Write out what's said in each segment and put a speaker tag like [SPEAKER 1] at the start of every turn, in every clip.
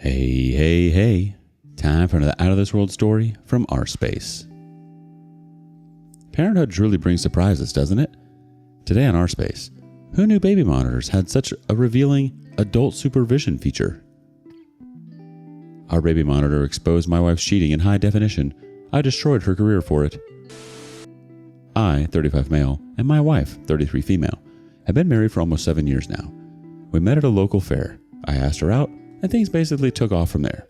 [SPEAKER 1] Hey, hey, hey. Time for another Out of This World story from rSpace. Parenthood truly brings surprises, doesn't it? Today on rSpace, who knew baby monitors had such a revealing adult supervision feature? Our baby monitor exposed my wife's cheating in high definition. I destroyed her career for it. I, 35 male, and my wife, 33 female, have been married for almost 7 years now. We met at a local fair. I asked her out, and things basically took off from there.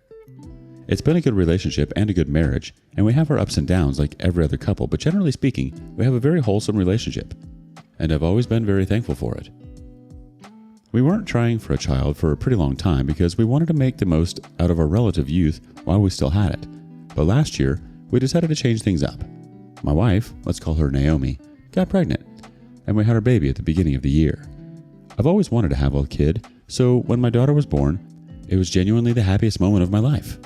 [SPEAKER 1] It's been a good relationship and a good marriage, and we have our ups and downs like every other couple, but generally speaking, we have a very wholesome relationship, and I've always been very thankful for it. We weren't trying for a child for a pretty long time because we wanted to make the most out of our relative youth while we still had it, but last year, we decided to change things up. My wife, let's call her Naomi, got pregnant, and we had our baby at the beginning of the year. I've always wanted to have a kid, so when my daughter was born, it was genuinely the happiest moment of my life.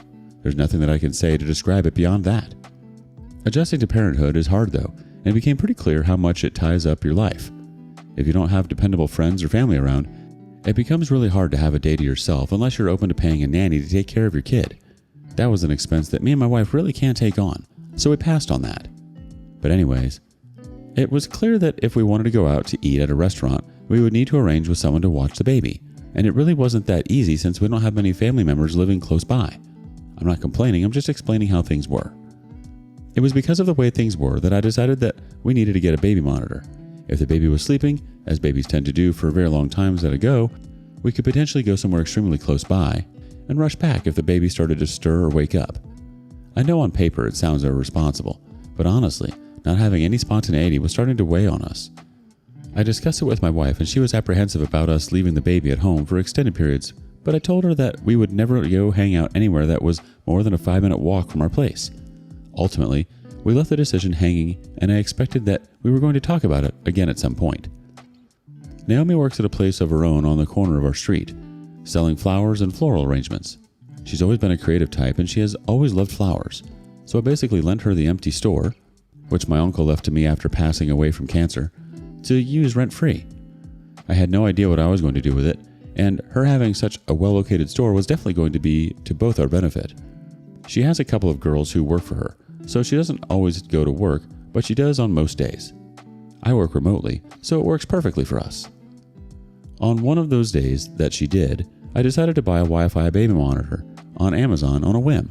[SPEAKER 1] There's nothing that I can say to describe it beyond that. Adjusting to parenthood is hard though, and it became pretty clear how much it ties up your life. If you don't have dependable friends or family around, it becomes really hard to have a day to yourself unless you're open to paying a nanny to take care of your kid. That was an expense that me and my wife really can't take on, so we passed on that. But anyways, it was clear that if we wanted to go out to eat at a restaurant, we would need to arrange with someone to watch the baby. And it really wasn't that easy since we don't have many family members living close by. I'm not complaining, I'm just explaining how things were. It was because of the way things were that I decided that we needed to get a baby monitor. If the baby was sleeping, as babies tend to do for very long times at a go, we could potentially go somewhere extremely close by and rush back if the baby started to stir or wake up. I know on paper it sounds irresponsible, but honestly, not having any spontaneity was starting to weigh on us. I discussed it with my wife and she was apprehensive about us leaving the baby at home for extended periods, but I told her that we would never go hang out anywhere that was more than a 5-minute walk from our place. Ultimately, we left the decision hanging and I expected that we were going to talk about it again at some point. Naomi works at a place of her own on the corner of our street, selling flowers and floral arrangements. She's always been a creative type and she has always loved flowers, so I basically lent her the empty store, which my uncle left to me after passing away from cancer, to use rent-free. I had no idea what I was going to do with it, and her having such a well-located store was definitely going to be to both our benefit. She has a couple of girls who work for her, so she doesn't always go to work, but she does on most days. I work remotely, so it works perfectly for us. On one of those days that she did, I decided to buy a Wi-Fi baby monitor on Amazon on a whim.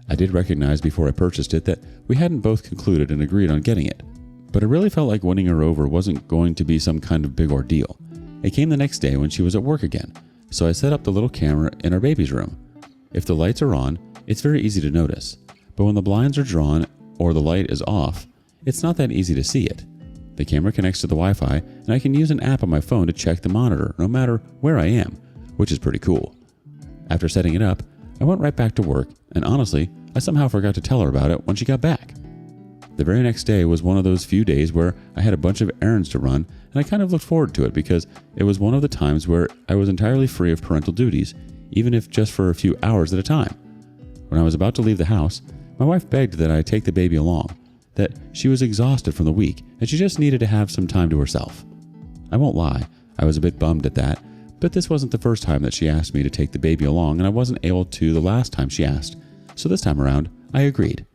[SPEAKER 1] I did recognize before I purchased it that we hadn't both concluded and agreed on getting it, but I really felt like winning her over wasn't going to be some kind of big ordeal. It came the next day when she was at work again, so I set up the little camera in our baby's room. If the lights are on, it's very easy to notice, but when the blinds are drawn or the light is off, it's not that easy to see it. The camera connects to the Wi-Fi and I can use an app on my phone to check the monitor no matter where I am, which is pretty cool. After setting it up, I went right back to work and honestly, I somehow forgot to tell her about it when she got back. The very next day was one of those few days where I had a bunch of errands to run and I kind of looked forward to it because it was one of the times where I was entirely free of parental duties, even if just for a few hours at a time. When I was about to leave the house, my wife begged that I take the baby along, that she was exhausted from the week and she just needed to have some time to herself. I won't lie, I was a bit bummed at that, but this wasn't the first time that she asked me to take the baby along and I wasn't able to the last time she asked, so this time around, I agreed.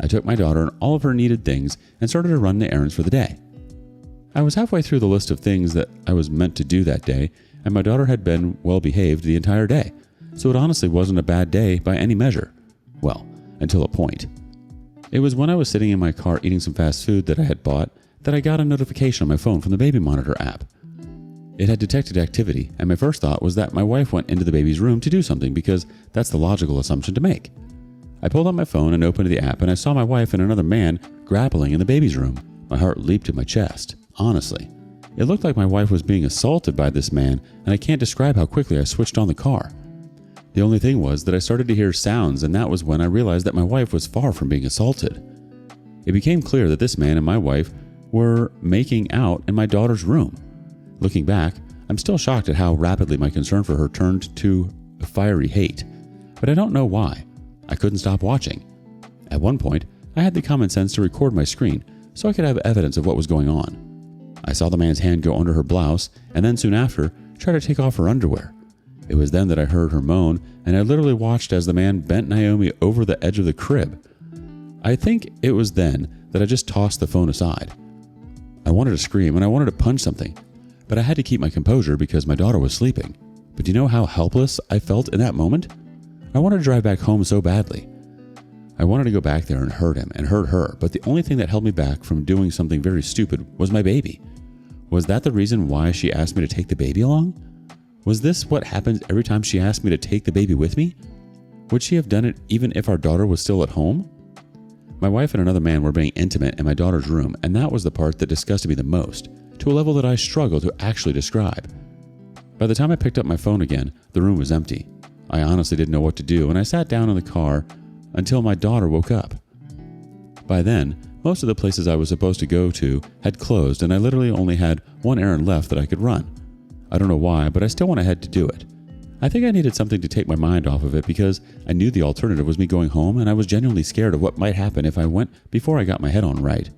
[SPEAKER 1] I took my daughter and all of her needed things and started to run the errands for the day. I was halfway through the list of things that I was meant to do that day, and my daughter had been well behaved the entire day, so it honestly wasn't a bad day by any measure. Well, until a point. It was when I was sitting in my car eating some fast food that I had bought that I got a notification on my phone from the baby monitor app. It had detected activity, and my first thought was that my wife went into the baby's room to do something because that's the logical assumption to make. I pulled out my phone and opened the app and I saw my wife and another man grappling in the baby's room. My heart leaped in my chest, honestly. It looked like my wife was being assaulted by this man and I can't describe how quickly I switched on the car. The only thing was that I started to hear sounds and that was when I realized that my wife was far from being assaulted. It became clear that this man and my wife were making out in my daughter's room. Looking back, I'm still shocked at how rapidly my concern for her turned to a fiery hate, but I don't know why. I couldn't stop watching. At one point, I had the common sense to record my screen so I could have evidence of what was going on. I saw the man's hand go under her blouse and then soon after try to take off her underwear. It was then that I heard her moan, and I literally watched as the man bent Naomi over the edge of the crib. I think it was then that I just tossed the phone aside. I wanted to scream and I wanted to punch something, but I had to keep my composure because my daughter was sleeping. But do you know how helpless I felt in that moment? I wanted to drive back home so badly. I wanted to go back there and hurt him and hurt her, but the only thing that held me back from doing something very stupid was my baby. Was that the reason why she asked me to take the baby along? Was this what happened every time she asked me to take the baby with me? Would she have done it even if our daughter was still at home? My wife and another man were being intimate in my daughter's room, and that was the part that disgusted me the most, to a level that I struggle to actually describe. By the time I picked up my phone again, the room was empty. I honestly didn't know what to do, and I sat down in the car until my daughter woke up. By then, most of the places I was supposed to go to had closed, and I literally only had one errand left that I could run. I don't know why, but I still went ahead to do it. I think I needed something to take my mind off of it because I knew the alternative was me going home, and I was genuinely scared of what might happen if I went before I got my head on right.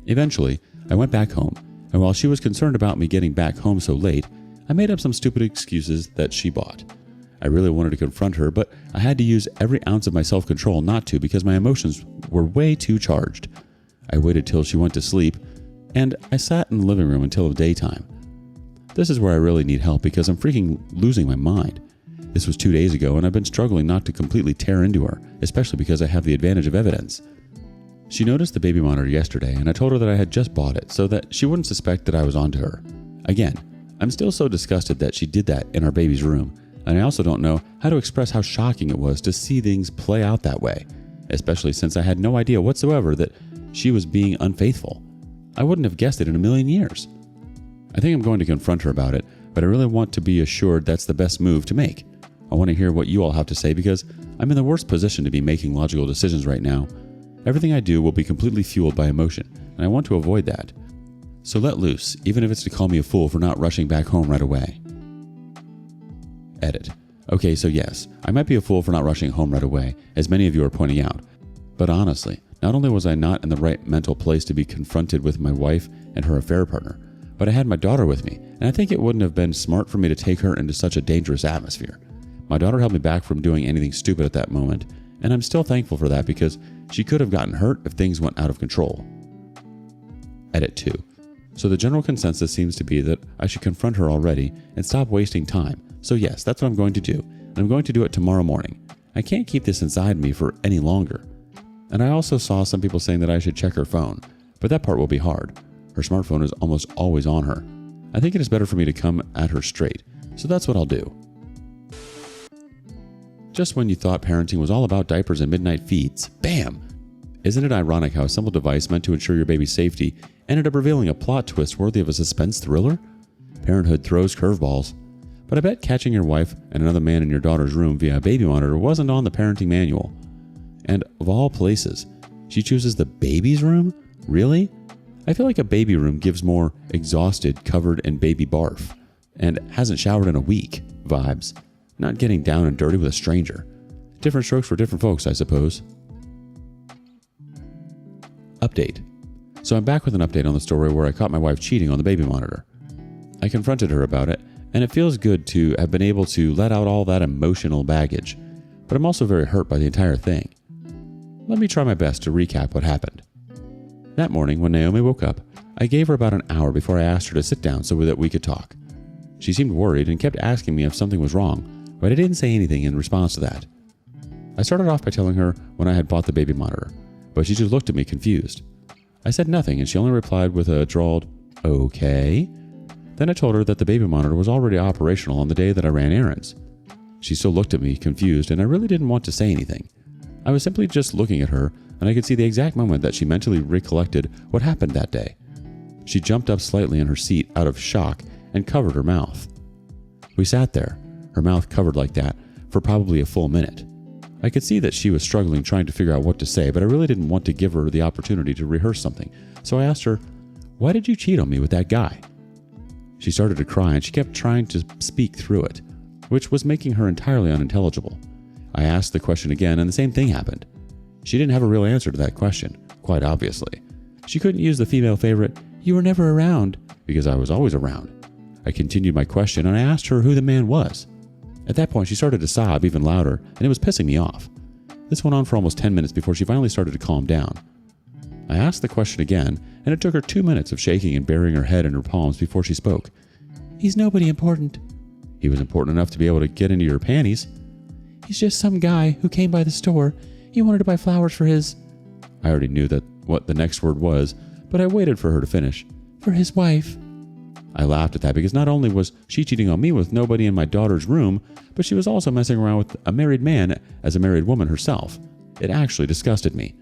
[SPEAKER 1] Eventually, I went back home, and while she was concerned about me getting back home so late, I made up some stupid excuses that she bought. I really wanted to confront her, but I had to use every ounce of my self-control not to because my emotions were way too charged. I waited till she went to sleep, and I sat in the living room until the daytime. This is where I really need help because I'm freaking losing my mind. This was 2 days ago, and I've been struggling not to completely tear into her, especially because I have the advantage of evidence. She noticed the baby monitor yesterday, and I told her that I had just bought it so that she wouldn't suspect that I was onto her. Again, I'm still so disgusted that she did that in our baby's room, and I also don't know how to express how shocking it was to see things play out that way, especially since I had no idea whatsoever that she was being unfaithful. I wouldn't have guessed it in a million years. I think I'm going to confront her about it, but I really want to be assured that's the best move to make. I want to hear what you all have to say because I'm in the worst position to be making logical decisions right now. Everything I do will be completely fueled by emotion, and I want to avoid that. So let loose, even if it's to call me a fool for not rushing back home right away. Edit. Okay, so yes, I might be a fool for not rushing home right away, as many of you are pointing out. But honestly, not only was I not in the right mental place to be confronted with my wife and her affair partner, but I had my daughter with me, and I think it wouldn't have been smart for me to take her into such a dangerous atmosphere. My daughter held me back from doing anything stupid at that moment, and I'm still thankful for that because she could have gotten hurt if things went out of control. Edit 2. So the general consensus seems to be that I should confront her already and stop wasting time. So yes, that's what I'm going to do, and I'm going to do it tomorrow morning. I can't keep this inside me for any longer. And I also saw some people saying that I should check her phone, but that part will be hard. Her smartphone is almost always on her. I think it is better for me to come at her straight, so that's what I'll do. Just when you thought parenting was all about diapers and midnight feeds, bam! Isn't it ironic how a simple device meant to ensure your baby's safety ended up revealing a plot twist worthy of a suspense thriller? Parenthood throws curveballs. But I bet catching your wife and another man in your daughter's room via a baby monitor wasn't on the parenting manual. And of all places, she chooses the baby's room? Really? I feel like a baby room gives more exhausted, covered in baby barf, and hasn't showered in a week vibes. Not getting down and dirty with a stranger. Different strokes for different folks, I suppose. Update. So I'm back with an update on the story where I caught my wife cheating on the baby monitor. I confronted her about it, and it feels good to have been able to let out all that emotional baggage, but I'm also very hurt by the entire thing. Let me try my best to recap what happened. That morning, when Naomi woke up, I gave her about an hour before I asked her to sit down so that we could talk. She seemed worried and kept asking me if something was wrong, but I didn't say anything in response to that. I started off by telling her when I had bought the baby monitor, but she just looked at me confused. I said nothing, and she only replied with a drawled, "Okay." Then I told her that the baby monitor was already operational on the day that I ran errands. She still looked at me confused, and I really didn't want to say anything. I was simply just looking at her, and I could see the exact moment that she mentally recollected what happened that day. She jumped up slightly in her seat out of shock and covered her mouth. We sat there, her mouth covered like that, for probably a full minute. I could see that she was struggling trying to figure out what to say, but I really didn't want to give her the opportunity to rehearse something. So I asked her, "Why did you cheat on me with that guy?" She started to cry and she kept trying to speak through it, which was making her entirely unintelligible. I asked the question again and the same thing happened. She didn't have a real answer to that question, quite obviously. She couldn't use the female favorite, "You were never around," because I was always around. I continued my question and I asked her who the man was. At that point, she started to sob even louder, and it was pissing me off. This went on for almost 10 minutes before she finally started to calm down. I asked the question again, and it took her 2 minutes of shaking and burying her head in her palms before she spoke. He's nobody important. He was important enough to be able to get into your panties. He's just some guy who came by the store. He wanted to buy flowers for his... I already knew what the next word was, but I waited for her to finish. For his wife. I laughed at that because not only was she cheating on me with nobody in my daughter's room, but she was also messing around with a married man as a married woman herself. It actually disgusted me.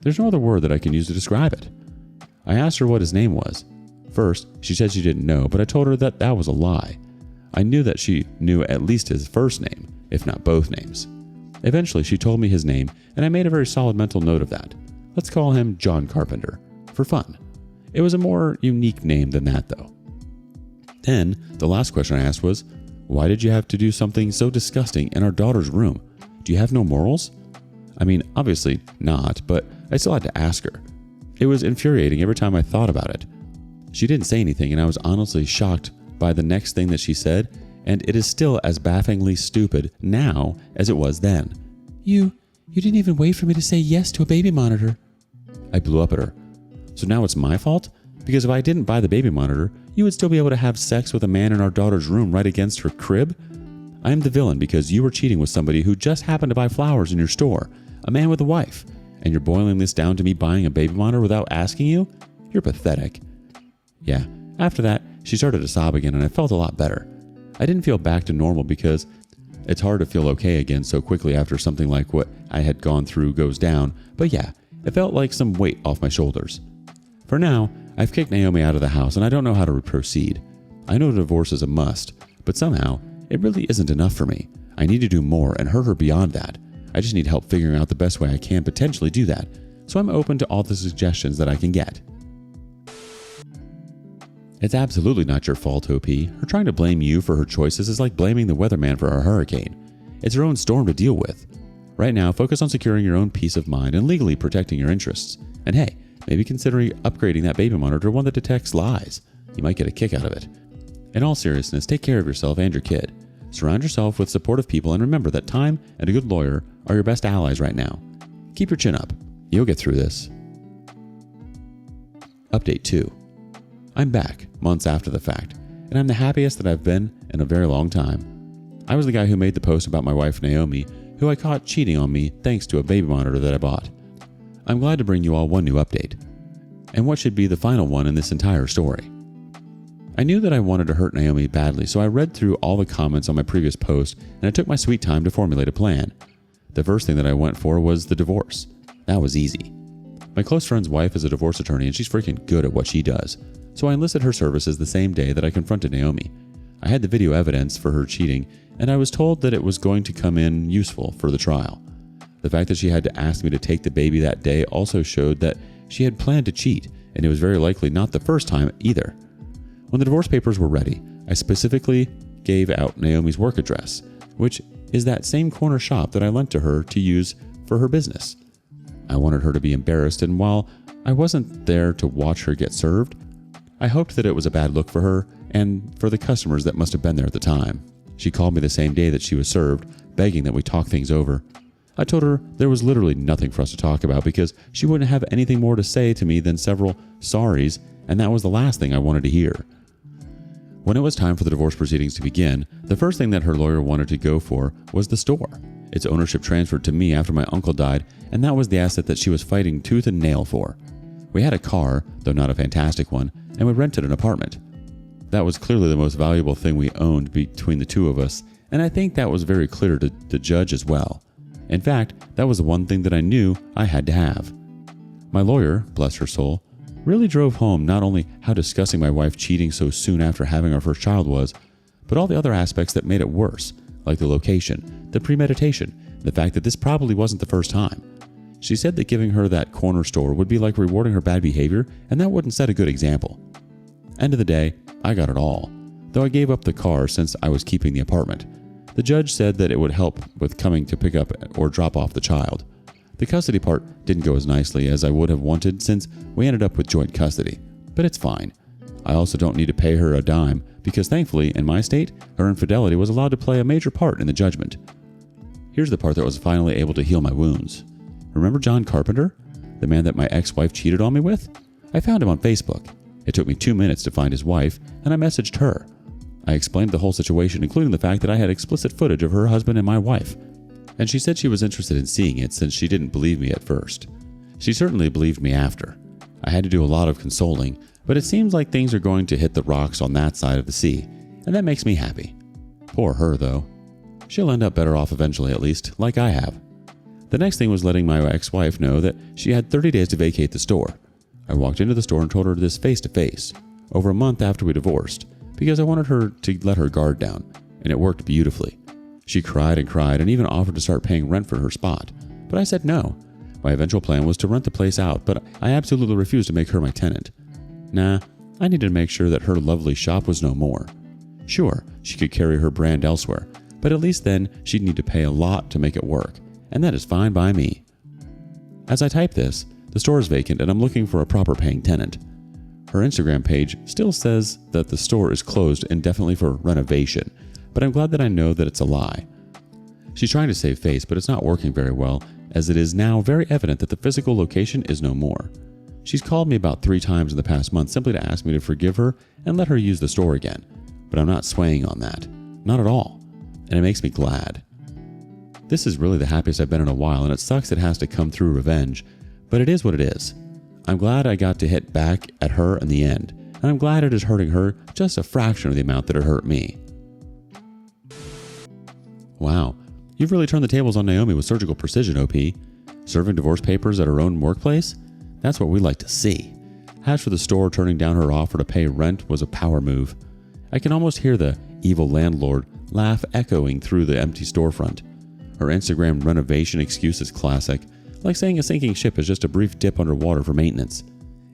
[SPEAKER 1] There's no other word that I can use to describe it. I asked her what his name was. First, she said she didn't know, but I told her that was a lie. I knew that she knew at least his first name, if not both names. Eventually, she told me his name, and I made a very solid mental note of that. Let's call him John Carpenter, for fun. It was a more unique name than that, though. Then, the last question I asked was, why did you have to do something so disgusting in our daughter's room? Do you have no morals? I mean, obviously not, but I still had to ask her. It was infuriating every time I thought about it. She didn't say anything, and I was honestly shocked by the next thing that she said, and it is still as bafflingly stupid now as it was then. You didn't even wait for me to say yes to a baby monitor. I blew up at her. So now it's my fault? Because if I didn't buy the baby monitor, you would still be able to have sex with a man in our daughter's room right against her crib? I am the villain because you were cheating with somebody who just happened to buy flowers in your store, a man with a wife, and you're boiling this down to me buying a baby monitor without asking you? You're pathetic. Yeah, after that, she started to sob again and I felt a lot better. I didn't feel back to normal because it's hard to feel okay again so quickly after something like what I had gone through goes down, but yeah, it felt like some weight off my shoulders. For now, I've kicked Naomi out of the house and I don't know how to proceed. I know divorce is a must, but somehow, it really isn't enough for me. I need to do more and hurt her beyond that. I just need help figuring out the best way I can potentially do that, so I'm open to all the suggestions that I can get. It's absolutely not your fault, OP. Her trying to blame you for her choices is like blaming the weatherman for a hurricane. It's her own storm to deal with. Right now, focus on securing your own peace of mind and legally protecting your interests. And hey, maybe considering upgrading that baby monitor to one that detects lies. You might get a kick out of it. In all seriousness, take care of yourself and your kid. Surround yourself with supportive people and remember that time and a good lawyer are your best allies right now. Keep your chin up. You'll get through this. Update 2. I'm back, months after the fact, and I'm the happiest that I've been in a very long time. I was the guy who made the post about my wife Naomi, who I caught cheating on me thanks to a baby monitor that I bought. I'm glad to bring you all one new update, and what should be the final one in this entire story. I knew that I wanted to hurt Naomi badly, so I read through all the comments on my previous post, and I took my sweet time to formulate a plan. The first thing that I went for was the divorce. That was easy. My close friend's wife is a divorce attorney, and she's freaking good at what she does, so I enlisted her services the same day that I confronted Naomi. I had the video evidence for her cheating, and I was told that it was going to come in useful for the trial. The fact that she had to ask me to take the baby that day also showed that she had planned to cheat, and it was very likely not the first time either. When the divorce papers were ready, I specifically gave out Naomi's work address, which is that same corner shop that I lent to her to use for her business. I wanted her to be embarrassed, and while I wasn't there to watch her get served, I hoped that it was a bad look for her and for the customers that must have been there at the time. She called me the same day that she was served, begging that we talk things over. I told her there was literally nothing for us to talk about because she wouldn't have anything more to say to me than several sorries, and that was the last thing I wanted to hear. When it was time for the divorce proceedings to begin, the first thing that her lawyer wanted to go for was the store. Its ownership transferred to me after my uncle died, and that was the asset that she was fighting tooth and nail for. We had a car, though not a fantastic one, and we rented an apartment. That was clearly the most valuable thing we owned between the two of us, and I think that was very clear to the judge as well. In fact, that was the one thing that I knew I had to have. My lawyer, bless her soul, really drove home not only how disgusting my wife cheating so soon after having our first child was, but all the other aspects that made it worse, like the location, the premeditation, the fact that this probably wasn't the first time. She said that giving her that corner store would be like rewarding her bad behavior, and that wouldn't set a good example. End of the day, I got it all, though I gave up the car since I was keeping the apartment. The judge said that it would help with coming to pick up or drop off the child. The custody part didn't go as nicely as I would have wanted since we ended up with joint custody, but it's fine. I also don't need to pay her a dime because thankfully, in my state, her infidelity was allowed to play a major part in the judgment. Here's the part that was finally able to heal my wounds. Remember John Carpenter? The man that my ex-wife cheated on me with? I found him on Facebook. It took me 2 minutes to find his wife, and I messaged her. I explained the whole situation, including the fact that I had explicit footage of her husband and my wife. And she said she was interested in seeing it since she didn't believe me at first. She certainly believed me after. I had to do a lot of consoling, but it seems like things are going to hit the rocks on that side of the sea, and that makes me happy. Poor her, though. She'll end up better off eventually, at least, like I have. The next thing was letting my ex-wife know that she had 30 days to vacate the store. I walked into the store and told her this face-to-face, over a month after we divorced, because I wanted her to let her guard down, and it worked beautifully. She cried and even offered to start paying rent for her spot, but I said no. My eventual plan was to rent the place out, but I absolutely refused to make her my tenant. Nah, I needed to make sure that her lovely shop was no more. Sure, she could carry her brand elsewhere, but at least then she'd need to pay a lot to make it work, and that is fine by me. As I type this, the store is vacant and I'm looking for a proper paying tenant. Her Instagram page still says that the store is closed indefinitely for renovation, but I'm glad that I know that it's a lie. She's trying to save face, but it's not working very well, as it is now very evident that the physical location is no more. She's called me about 3 times in the past month simply to ask me to forgive her and let her use the store again, but I'm not swaying on that. Not at all. And it makes me glad. This is really the happiest I've been in a while, and it sucks it has to come through revenge, but it is what it is. I'm glad I got to hit back at her in the end, and I'm glad it is hurting her just a fraction of the amount that it hurt me. Wow, you've really turned the tables on Naomi with surgical precision, OP. Serving divorce papers at her own workplace? That's what we like to see. As for the store turning down her offer to pay rent was a power move. I can almost hear the evil landlord laugh echoing through the empty storefront. Her Instagram renovation excuse is classic, like saying a sinking ship is just a brief dip underwater for maintenance.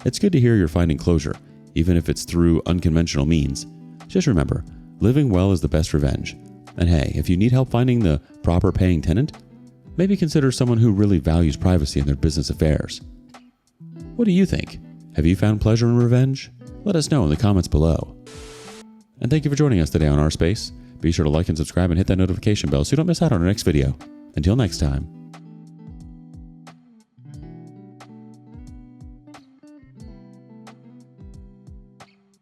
[SPEAKER 1] It's good to hear you're finding closure, even if it's through unconventional means. Just remember, living well is the best revenge. And hey, if you need help finding the proper paying tenant, maybe consider someone who really values privacy in their business affairs. What do you think? Have you found pleasure in revenge? Let us know in the comments below. And thank you for joining us today on rSpace. Be sure to like and subscribe and hit that notification bell so you don't miss out on our next video. Until next time.